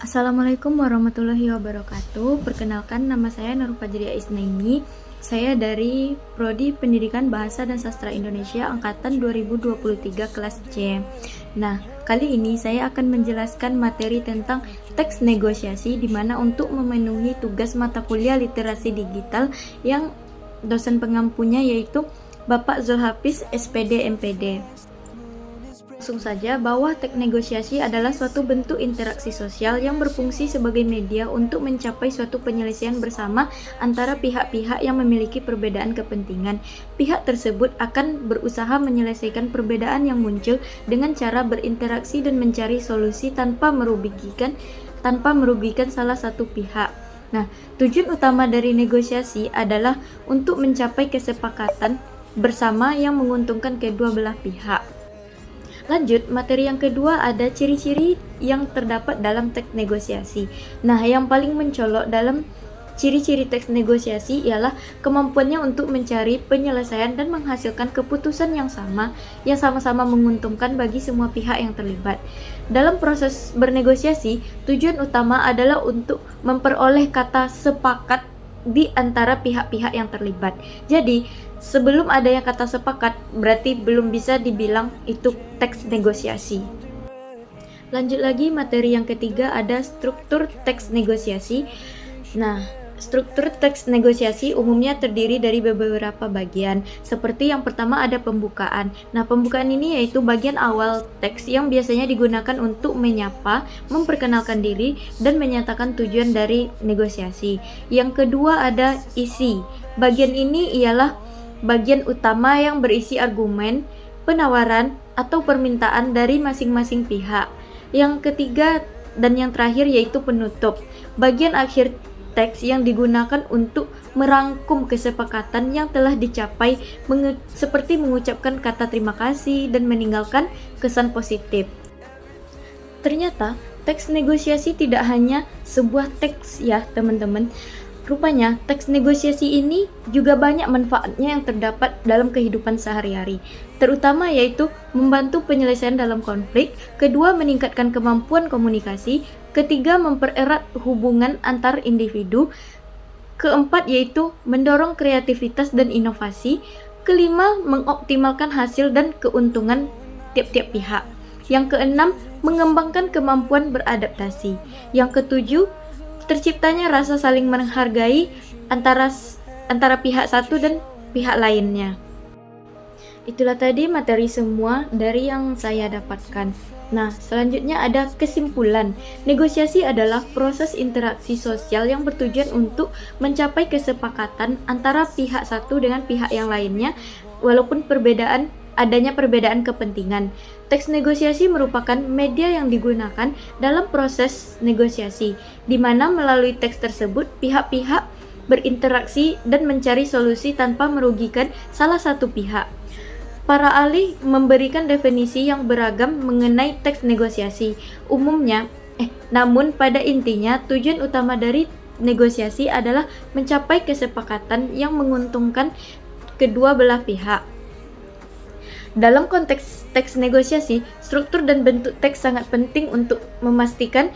Assalamualaikum warahmatullahi wabarakatuh. Perkenalkan, nama saya Nur Fajriya Isnaini. Saya dari Prodi Pendidikan Bahasa dan Sastra Indonesia angkatan 2023 kelas C. Nah, kali ini saya akan menjelaskan materi tentang teks negosiasi, di mana untuk memenuhi tugas mata kuliah literasi digital yang dosen pengampunya yaitu Bapak Zulhafiz SPD MPD. Langsung saja bahwa teks negosiasi adalah suatu bentuk interaksi sosial yang berfungsi sebagai media untuk mencapai suatu penyelesaian bersama antara pihak-pihak yang memiliki perbedaan kepentingan. Pihak tersebut akan berusaha menyelesaikan perbedaan yang muncul dengan cara berinteraksi dan mencari solusi tanpa merugikan salah satu pihak. Nah, tujuan utama dari negosiasi adalah untuk mencapai kesepakatan bersama yang menguntungkan kedua belah pihak. Lanjut, materi yang kedua ada ciri-ciri yang terdapat dalam teks negosiasi. Nah, yang paling mencolok dalam ciri-ciri teks negosiasi ialah kemampuannya untuk mencari penyelesaian dan menghasilkan keputusan yang sama-sama menguntungkan bagi semua pihak yang terlibat. Dalam proses bernegosiasi, tujuan utama adalah untuk memperoleh kata sepakat di antara pihak-pihak yang terlibat. Jadi, sebelum ada yang kata sepakat, berarti belum bisa dibilang itu teks negosiasi. Lanjut lagi, materi yang ketiga ada struktur teks negosiasi. Nah, struktur teks negosiasi umumnya terdiri dari beberapa bagian. Seperti yang pertama ada pembukaan. Nah, pembukaan ini yaitu bagian awal teks yang biasanya digunakan untuk menyapa, memperkenalkan diri, dan menyatakan tujuan dari negosiasi. Yang kedua ada isi. Bagian ini ialah bagian utama yang berisi argumen, penawaran, atau permintaan dari masing-masing pihak. Yang ketiga dan yang terakhir yaitu penutup. Bagian akhir teks yang digunakan untuk merangkum kesepakatan yang telah dicapai, seperti mengucapkan kata terima kasih dan meninggalkan kesan positif. Ternyata teks negosiasi tidak hanya sebuah teks ya teman-teman. Rupanya teks negosiasi ini juga banyak manfaatnya yang terdapat dalam kehidupan sehari-hari, terutama yaitu membantu penyelesaian dalam konflik, kedua meningkatkan kemampuan komunikasi, ketiga mempererat hubungan antar individu, keempat yaitu mendorong kreativitas dan inovasi, kelima mengoptimalkan hasil dan keuntungan tiap-tiap pihak, yang keenam mengembangkan kemampuan beradaptasi, yang ketujuh terciptanya rasa saling menghargai antara pihak satu dan pihak lainnya. Itulah tadi materi semua dari yang saya dapatkan. Nah, selanjutnya ada kesimpulan. Negosiasi adalah proses interaksi sosial yang bertujuan untuk mencapai kesepakatan antara pihak satu dengan pihak yang lainnya, walaupun adanya perbedaan kepentingan. Teks negosiasi merupakan media yang digunakan dalam proses negosiasi, di mana melalui teks tersebut pihak-pihak berinteraksi dan mencari solusi tanpa merugikan salah satu pihak. Para ahli memberikan definisi yang beragam mengenai teks negosiasi. Namun pada intinya tujuan utama dari negosiasi adalah mencapai kesepakatan yang menguntungkan kedua belah pihak. Dalam konteks teks negosiasi, struktur dan bentuk teks sangat penting untuk memastikan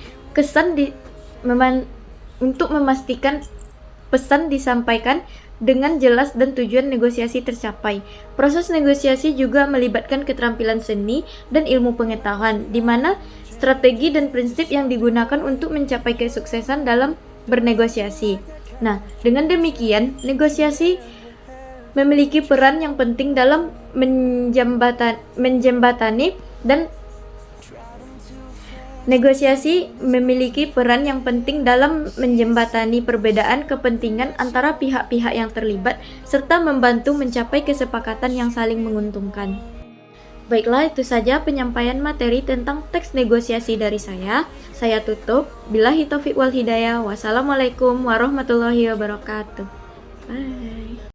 pesan disampaikan dengan jelas dan tujuan negosiasi tercapai. Proses negosiasi juga melibatkan keterampilan seni dan ilmu pengetahuan, di mana strategi dan prinsip yang digunakan untuk mencapai kesuksesan dalam bernegosiasi. Nah, dengan demikian, negosiasi memiliki peran yang penting dalam menjembatani perbedaan kepentingan antara pihak-pihak yang terlibat serta membantu mencapai kesepakatan yang saling menguntungkan. Baiklah, itu saja penyampaian materi tentang teks negosiasi dari saya. Saya tutup. Billahi taufiq wal hidayah. Wassalamualaikum warahmatullahi wabarakatuh. Bye.